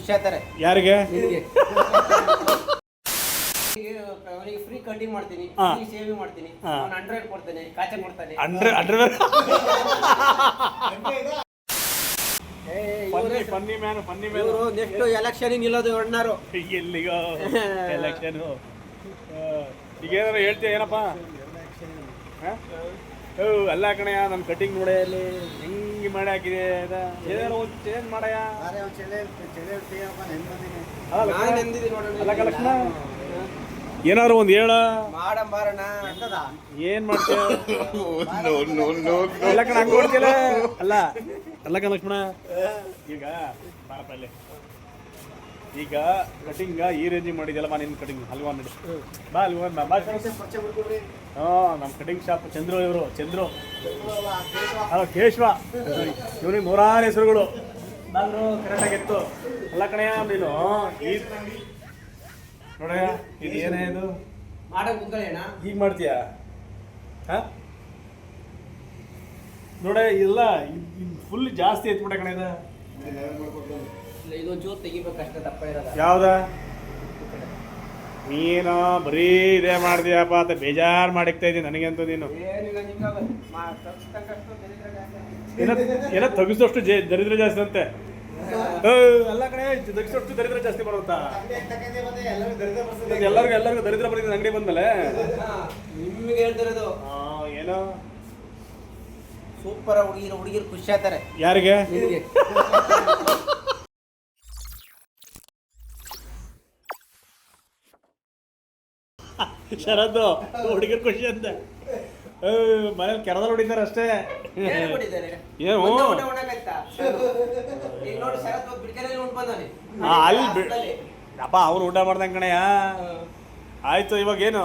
ಖುಷಿ ಆಗ್ತಾರೆ. ಯಾರಿಗೆ? ನಿನಗೆ. ಅವನಿಗೆ ಫ್ರೀ ಕಟಿಂಗ್ ಮಾಡ್ತೀನಿ, ಫ್ರೀ ಶೇವಿಂಗ್ ಮಾಡ್ತೀನಿ, ಅವನು 100 ಕೊಡ್ತಾನೆ, ಕಾಚೆ ಕೊಡ್ತಾನೆ. 100 ಫನ್ನಿ ಮ್ಯಾನ್ ಇವರು ನೆಕ್ಸ್ಟ್ ಎಲೆಕ್ಷನ್ ನಿಲ್ಲೋದು ಅಣ್ಣಾರು. ಎಲ್ಲಿಗೋ ಎಲೆಕ್ಷನ್. ಈಗ ಏನಾರು ಹೇಳ್ತೀಯ ಏನಪ್ಪ? ಅಲ್ಲ ಕಣಯ್ಯ, ನನ್ನ ಕಟಿಂಗ್ ನೋಡ ಅಲ್ಲಿ ಹೆಂಗೆ ಮಾಡಿ ಹಾಕಿದೆ. ಏನಾರು ಒಂದು ಚೇಂಜ್ ಮಾಡಯ್ಯ. ಅಲ್ಲ ಲಕ್ಷ್ಮಣ, ಏನಾರು ಒಂದು ಹೇಳ. ಮಾಡಂಬಾರಣ ಏನ್ ಮಾಡ್ತೀಯ? ಅಲ್ಲ ಕಣ, ಹಂಗ ಕೊಡ್ತಿಲ್ಲ. ಅಲ್ಲ ಕಣ ಲಕ್ಷ್ಮಣ, ಈಗ ಬಾರಪ್ಪ ಅಲ್ಲಿ. ಈಗ ಕಟಿಂಗ್ ಈ ರೇಂಜಿಗೆ ಮಾಡಿದ್ಯಲ್ಲಮ್ಮ ನಿನ್ನ ಕಟಿಂಗ್. ಅಲ್ವಾ ನೋಡಿ, ಬಾ ಅಲ್ವಾ ಬಾ. ನಮ್ಮ ಕಟಿಂಗ್ ಶಾಪ್ ಚಂದ್ರು. ಇವರು ಚಂದ್ರು ಕೇಶವ. ಇವನಿಗೆ 100 ಹೆಸರುಗಳು. ನಾನು ಕರೆಕ್ಟಾಗಿತ್ತು. ಅಲ್ಲ ಕಣಯ್ಯ, ನೀನು ಈ ನೋಡಯ್ಯ, ಇದು ಏನೇ ಇದು ಮಾಡಕ್ ಕುಂತ್ಕೊಳ್ಳೋಣ. ಈಗ ಮಾಡ್ತೀಯ? ನೋಡ, ಇಲ್ಲ ಫುಲ್ ಜಾಸ್ತಿ ಎತ್ಬಿಟ್ಟ ಕಣ. ಇದೊಂದು ಚೂರು ತೆಗಿಬೇಕಷ್ಟೇ, ದಪ್ಪ ಇರೋದ. ಯಾವ್ದ? ನೀನು ಬರೀ ಇದೇ ಮಾಡ್ತೀಯಪ್ಪ ಅಂತ ಬೇಜಾರು ಮಾಡಿಕ್ತಾ ಇದ್ದೀನಿ ನನಗಂತೂ. ನೀನು ಏನೋ ತೆಗಿಸೋಷ್ಟು ದರಿದ್ರ ಜಾಸ್ತಿ ಅಂತೆ. ಅಲ್ಲ ಕಣೆ, ತೆಗಿಸೋಷ್ಟು ದರಿದ್ರ ಜಾಸ್ತಿ ಬರುತ್ತಾ? ಎಲ್ಲರಿಗೂ ದರಿದ್ರ ಬರ್ತಿದೆ ಅಂಗಡಿ ಬಂದ್ಮೇಲೆ. ನಿಮ್ಗೆ ಹೇಳ್ತಿರೋದು ಏನೋ ಸೂಪರ್. ಹುಡುಗಿರು ಖುಷಿ ಆಗ್ತಾರೆ. ಯಾರಿಗೆ? ನಿನಗೆ. ಶರದ್ದು ಹುಡುಗರು ಖುಷಿ ಅಂತ ಮನೇಲಿ ಕೆರದಲ್ಲಿ ಹೊಡಿತಾರೆ ಅಷ್ಟೇ. ಏನು ಅಲ್ಲಿ ಅಪ್ಪ ಅವ್ರು ಊಟ ಮಾಡ್ದಂಗೆ ಕಣಯ್ಯ. ಆಯ್ತು, ಇವಾಗ ಏನು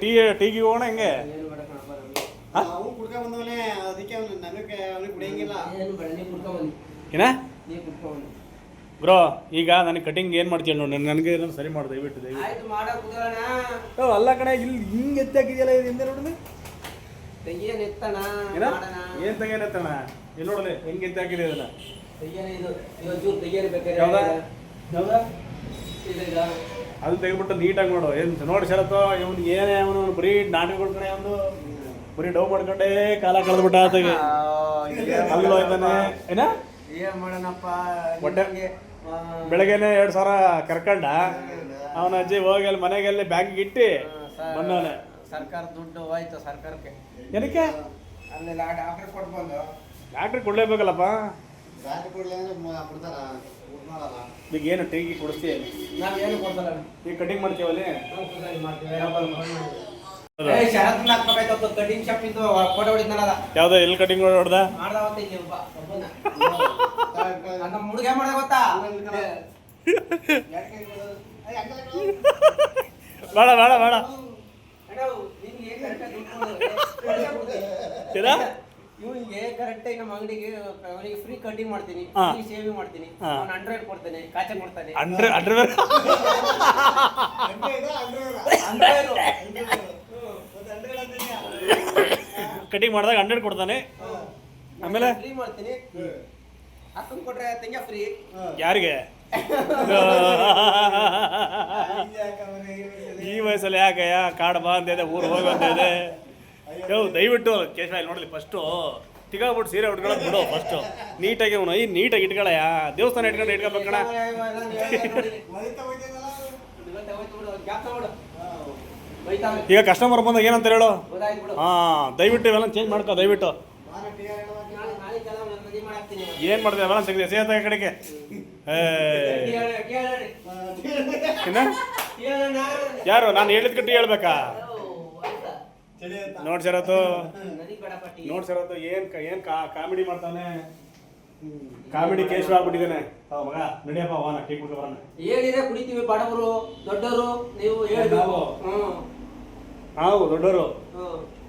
ಟೀಗೆ ಹೋಗೋಣ ಹೆಂಗೆ? ಏನ ಬ್ರೋ, ಈಗ ನನಗೆ ಕಟಿಂಗ್ ಏನು ಮಾಡ್ತೀಯ ನೋಡಿ, ನನಗೆ ಸರಿ ಮಾಡು ದಯವಿಟ್ಟು. ಅಲ್ಲ ಕಣೆ, ಇಲ್ಲಿ ಹಿಂಗೆ ಎತ್ತಾಕಿದೆಯಲ್ಲ ಇದು ಹಿಂದೆ ನೋಡಿದ್ರೆ. ಏನು ತೆಗೇನೆತ್ತಣ? ಇಲ್ಲಿ ನೋಡಲಿ ಹೆಂಗೆ ಎತ್ತಾಕಿದೆ ಅದನ್ನ. ಅದು ತೆಗೆದ್ಬಿಟ್ಟು ನೀಟಾಗಿ ನೋಡು. ಏನು ನೋಡಿ ಶರತ್ತು, ಇವನು ಏನೇ ಅವನು ಬರೀ ನಾಟಕ ಕೊಡ್ತಾನೆ. ಅವನು ಬರೀ ಡೌ ಮಾಡ್ಕೊಂಡೇ ಕಾಲ ಕಳೆದ್ಬಿಟ್ಟ ಆತಗೆ. ಅಲ್ಲೋ ಇದ್ದಾನೆ. ಏನ ಬೆಳಗ್ಗೆನೆ 2,000 ಕರ್ಕೊಂಡ ಅವನ ಅಜ್ಜಿ ಹೋಗಿ ಅಲ್ಲಿ ಮನೆಗೆಲ್ಲಿ ಬ್ಯಾಂಕಿಗೆ ಇಟ್ಟು ಬಂದವನೆ. ಸರ್ಕಾರ ದುಡ್ಡು ಹೋಯ್ತು ಸರ್ಕಾರಕ್ಕೆ. ಏನಕ್ಕೆ? ಅಲ್ಲಿ ಡಾಕ್ಟರ್ ಕೊಟ್ಟು ಬಂದು. ಡಾಕ್ಟ್ರಿಗೆ ಕೊಡ್ಲೇಬೇಕಲ್ಲಪ್ಪ. ಈಗ ಏನು ಟೀಗಿ ಕೊಡಿಸ್ತೀಯ? ನಾವೇನು ಕೊಡ್ತಲ್ಲ. ಈಗ ಕಟಿಂಗ್ ಮಾಡ್ತೀವಲ್ಲಿ. ಕಟಿಂಗ್ ಶಾಪ್ ಇಂದ ಫೋಟೋ ಹೊಡಿದ್ನಲ್ಲ. ಯಾವ್ದು? ಎಲ್ಲಿ ಕಟಿಂಗ್ ಹೊಡೆದ? ನಮ್ಮ ಹುಡುಗ ಮಾಡ ಗೊತ್ತಾ? ಬೇಡ ಬೇಡ ಬೇಡ. ಇವನಿಗೆ ಕರೆಕ್ಟ್ ನಮ್ಮ ಅಂಗಡಿಗೆ ಅವನಿಗೆ ಫ್ರೀ ಕಟಿಂಗ್ ಮಾಡ್ತೀನಿ, ಫ್ರೀ ಶೇವಿಂಗ್ ಮಾಡ್ತೀನಿ, ಅವನು 100 ಕೊಡ್ತಾನೆ, ಕಾಚೆ ಕೊಡ್ತಾನೆ. 100 ಕಟಿಂಗ್ ಮಾಡಿದಾಗ 100 ಕೊಡ್ತಾನೆ. ಆಮೇಲೆ ಫ್ರೀ ಮಾಡ್ತೀನಿ. ಅಕ್ಕನ್ ಕೊಟ್ರೆ ತೆಂಗ ಫ್ರೀ. ಯಾರಿಗೆ? ಈ ವಯಸ್ಸಲ್ಲಿ ಯಾಕಯ್ಯ ಕಾಡು ಬಾ ಅಂತ ಇದೆ, ಊರು ಹೋಗು ಅಂತ ಇದೆ. ದಯವಿಟ್ಟು ಕೇಶವ ಇಲ್ಲಿ ನೋಡಲಿ, ಫಸ್ಟು ತಿಗಾಬಿಟ್ಟು ಸೀರೆ ಉಟ್ಕೊಳ್ಳೋದು ಬಿಡು. ಫಸ್ಟು ನೀಟಾಗಿ ಅವನು ನೀಟಾಗಿ ಇಟ್ಕೊಳ್ಳಯ್ಯ. ದೇವಸ್ಥಾನ ಇಟ್ಕೋಬೇಕಣ. ಈಗ ಕಸ್ಟಮರ್ ಬಂದಾಗ ಏನಂತ ಹೇಳು? ದಯವಿಟ್ಟು ಇವೆಲ್ಲ ಚೇಂಜ್ ಮಾಡ್ಕೋ ದಯವಿಟ್ಟು. ಏನು ಮಾಡಿದೆ ಅವೆಲ್ಲ ತೆಗೆದೆ ಸೇತ ಕಡೆಗೆ. ಯಾರು? ನಾನು ಹೇಳಿದ ಕಟ್ಟಿ ಹೇಳ್ಬೇಕಾ? ನೋಡ್ ಶರತ್ತು, ಏನ್ ಕಾಮಿಡಿ ಮಾಡ್ತಾನೆ. ಕಾಮಿಡಿ ಕೇಶವ ಆಗ್ಬಿಟ್ಟಿದ್ದಾನೆ ಮಗ. ನಡಿಯಪ್ಪ ಹೋಗೋಣ, ಟೀ ಕುಡ್ಕೊ ಬರೋಣ. ಹೇಳಿದ್ರೆ ಕುಡಿತೀವಿ ಬಡವರು ದೊಡ್ಡವರು. ನೀವು ಹೇಳ್ಬೇಕು. ನಾವು ದೊಡ್ಡವರು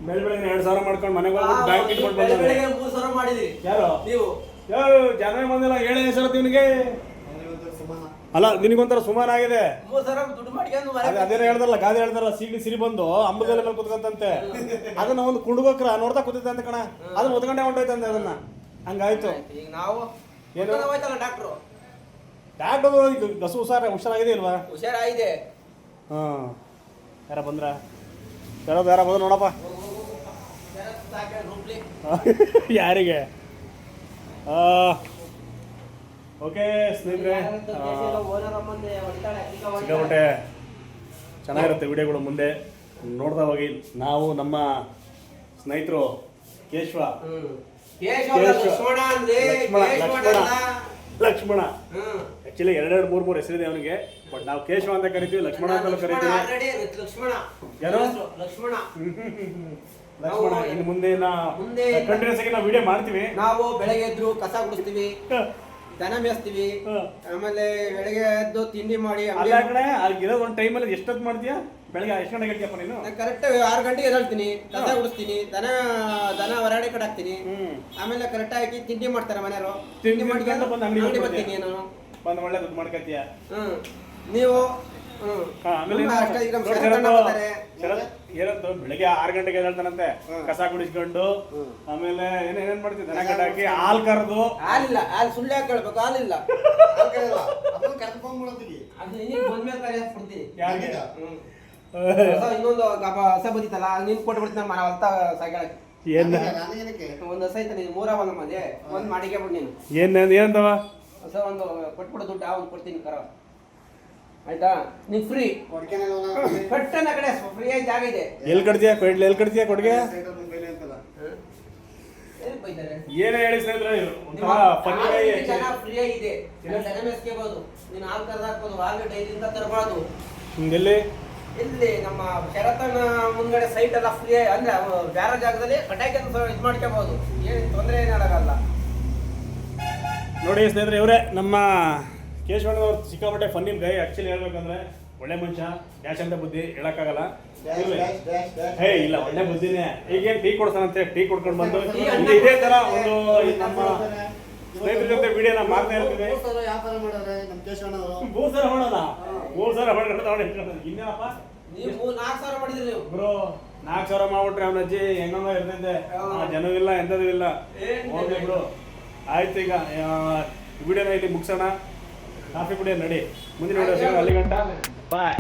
ಬೆಳಗ್ಗೆ 2,000 ಮಾಡ್ಕೊಂಡು ಮನೆಗೆ ಹೋಗ್ಬಿಟ್ಟು ಬ್ಯಾಂಕ್ ಇಟ್ಕೊಂಡು ಬಂದ್ರೆ 3,000 ಮಾಡಿದ್ರಿ. ಯಾರು? ನೀವು. ಜನವೇ ಬಂದಿಲ್ಲ. 7 ಶರತ್ತು ಇವನಿಗೆ. ಅಲ್ಲ, ನಿನಗೊಂಥರ ಸುಮಾರು ಆಗಿದೆ. ಅದೇನೋ ಹೇಳ್ದಾರಲ್ಲ, ಗಾದೆ ಹೇಳ್ದಾರಲ್ಲ, ಸಿರಿ ಬಂದು ಅಂಬಗಲ ಮೇಲೆ ಕುತ್ಕಂತಂತೆ. ಅದನ್ನ ಒಂದು ಕುಂಡ್ಗೋಕ್ರ ನೋಡ್ತಾ ಕೂತೈತೆ ಅಂತ ಕಣ. ಅದನ್ನ ಒತ್ಕೊಂಡೆ ಹೊಂಟೋಯ್ತಂತೆ. ಅದನ್ನ ಹಂಗಾಯ್ತು. ಈಗ ನಾವು ಏನು ಡಾಕ್ಟ್ರು ಡಾಕ್ಟರ್ ಗಸು ಹುಷಾರಾಗಿದೆ ಇಲ್ವಾ? ಹುಷಾರಾಗಿದೆ. ಹಾಂ, ಯಾರ ಬಂದ್ರ? ಯಾರ ಬಂದ್ರು ನೋಡಪ್ಪ. ಯಾರಿಗೆ? ಓಕೆ ಸ್ನೇಹಿತರೆ, ಸಿಕ್ಕಾಪಟ್ಟೆ ಚೆನ್ನಾಗಿರುತ್ತೆ ವಿಡಿಯೋಗಳು ಮುಂದೆ ನೋಡ್ತಾ ಹೋಗಿ. ನಾವು ನಮ್ಮ ಸ್ನೇಹಿತರು ಕೇಶವ ಲಕ್ಷ್ಮಣ ಆಕ್ಚುಲಿ 2-3 ಹೆಸರಿದೆ ಅವನಿಗೆ, ಬಟ್ ನಾವು ಕೇಶವ ಅಂತ ಕರಿತೀವಿ, ಲಕ್ಷ್ಮಣ ಅಂತ ಕರಿತೀವಿ. ಯಾರು? ಲಕ್ಷ್ಮಣ. ಇನ್ನು ಮುಂದೆ ಕಂಟಿನ್ಯೂಸ್ ಆಗಿ ನಾವು ವಿಡಿಯೋ ಮಾಡ್ತೀವಿ. ನಾವು ಬೆಳಗ್ಗೆ ಎದ್ರು ಕಸ ಗುಡಿಸ್ತೀವಿ, ದನ ಮೇಯಿಸ್ತೀವಿ, ಆಮೇಲೆ ಬೆಳಗ್ಗೆ ಎದ್ದು ತಿಂಡಿ ಮಾಡಿ. ಅಲ್ಲ ಕಡೆ ಆಗಿರೋ ಒಂದು ಟೈಮಲ್ಲಿ ಎಷ್ಟೊತ್ತು ಮಾಡ್ತೀಯಾ? ಬೆಳಗ್ಗೆ ಎಷ್ಟು ಗಂಟೆಗೆ ಹೇಳ್ತೀಯಪ್ಪ ನೀನು? ಕರೆಕ್ಟ್ 6 ಗಂಟೆಗೆ ಎದ್ದೇಳ್ತೀನಿ, ಕಸ ಗುಡಿಸ್ತೀನಿ, ದನ ಹೊರಗಡೆ ಕಟ್ಟಾಕ್ತೀನಿ. ಆಮೇಲೆ ಕರೆಕ್ಟ್ ಆಗಿ ತಿಂಡಿ ಮಾಡ್ತಾರೆ ಮನೆಯವರು. ತಿಂಡಿ ಮಾಡ್ಕೊಂಡು ಬಂದು ಅಂಗಡಿ ಬರ್ತೀನಿ ನಾನು. ಬಂದು ಒಳ್ಳೆ ದುಡ್ಡು ಮಾಡ್ಕೊತೀಯ. ನೀವು ಏನಂತ ಬೆಳಿಗ್ಗೆ 6 ಗಂಟೆಗೆ ಹೇಳ್ತಾನಂತೆ, ಕಸ ಕುಡಿಸ್ಕೊಂಡು ಆಮೇಲೆ ಏನೇನ್ ಮಾಡ್ತೀವಿ, ದನ ಕಟ್ಟಾಕಿ ಹಾಲು ಕರೆದು. ಹಾಲಿಲ್ಲ, ಹಾಲು ಸುಳ್ಳು ಯಾಕೆ ಕೇಳ್ಬೇಕು? ಹಾಲಿಲ್ಲ, ಇನ್ನೊಂದು ಹಸ ಬಂದಿತ್ತಲ್ಲ, ನೀನ್ ಕೊಟ್ಟು ಬಿಡ್ತೀನಿ ಮನ ಹೊಲ್ತ ಸಾಯ್ಕೊಳಕ್ಕೆ. ಒಂದು ಹಸ ಐತೆ, ನೀನು 3 ಒಂದು ಮನೆ ಒಂದು ಮಾಡಿಕೆ ಬಿಡು ನೀನು. ಏನಂತವ ಹೊಸ ಒಂದು ಕೊಟ್ಬಿಡು ದುಡ್ಡು, ಅವ್ನು ಕೊಡ್ತೀನಿ ಕರ, ಆಯ್ತಾ? ನೀನ್ ಫ್ರೀ ಕಟ್ಟನ ಕಡೆ ಫ್ರೀ ಆಗಿ ಜಾಗ ಇದೆ. ಎಲ್ಲಿ ಕಟ್ತೀಯ ಕೊಡ್ಗೆ? ಏನೇ ಹೇಳಿ ಸ್ನೇಹಿತರೆ, ಫ್ರೀ ಆಗಿದೆ, ದನ ಮೇಯಿಸ್ಕೋಬಹುದು, ನೀನು ಹಾಲು ಕರೆದು ಹಾಕ್ಬೋದು, ಹಾಲು ಡೈರಿಯಿಂದ ತರಬಾರ್ದು. ಇಲ್ಲಿ ನಮ್ಮ ಶರತನ ಮುಂದ್ಗಡೆ ಸೈಟ್ ಎಲ್ಲ ಫ್ರೀ, ಅಂದ್ರೆ ಬೇರೆ ಜಾಗದಲ್ಲಿ ಕಟಾಕಿ ಇದು ಮಾಡ್ಕೋಬಹುದು, ಏನು ತೊಂದರೆ ಏನಾಗಲ್ಲ. ನೋಡಿ ಸ್ನೇಹಿತರೆ, ಇವರೇ ನಮ್ಮ ಕೇಶವಣ್ಣವ್ರು. ಸಿಕ್ಕಾಪಟ್ಟೆ ಫನ್ನಿನ ಗೈ. ಆಕ್ಚುಲಿ ಹೇಳ್ಬೇಕಂದ್ರೆ ಒಳ್ಳೆ ಮನುಷ್ಯ, ಡ್ಯಾಶ್ ಅಂತ ಬುದ್ಧಿ ಹೇಳಕ್ಕಾಗಲ್ಲ. ಹೇ ಇಲ್ಲ, ಒಳ್ಳೆ ಬುದ್ಧಿನೇ. ಈಗೇನು ಟೀ ಕೊಡ್ತಾನಂತೆ, ಟೀ ಕೊಡ್ಕೊಂಡು ಬಂದು ಇದೇ ತರ ಒಂದು ನಮ್ಮ ಸ್ನೇಹಿತರ ಜೊತೆ ವಿಡಿಯೋನ ಮಾಡ್ತಾ ಇರ್ತೀವಿ. 3 ಸಲ ಮಾಡೋಣ, 3 ಸಲ ಮಾಡ್ಕೊಂಡು ಇನ್ನೇನಪ್ಪ ನೀವು 4 ಸಾವಿರ ಮಾಡಿದ್ರಿ ನೀವು ಬ್ರೋ. 4 ಸಾವಿರ ಮಾಡ್ಬಿಟ್ರೆ ಅವನ ಅಜ್ಜಿ ಹೆಂಗಂಗ ಇರ್ತೈತೆ, ಜನವೂ ಇಲ್ಲ ಎಂಥದೂ ಇಲ್ಲ. ಹೋಗ್ಲಿ ಬ್ರೋ. ಆಯ್ತು, ಈಗ ವಿಡಿಯೋನ ಇಲ್ಲಿ ಮುಗಿಸೋಣ. ಕಾಫಿ ಕುಡಿಯೋದು ನಡಿ. ಮುಂದಿನ ವಿಡಿಯೋ ಸಿಗೋಣ. ಅಲ್ಲಿ ಗಂಟ ಬಾಯ್.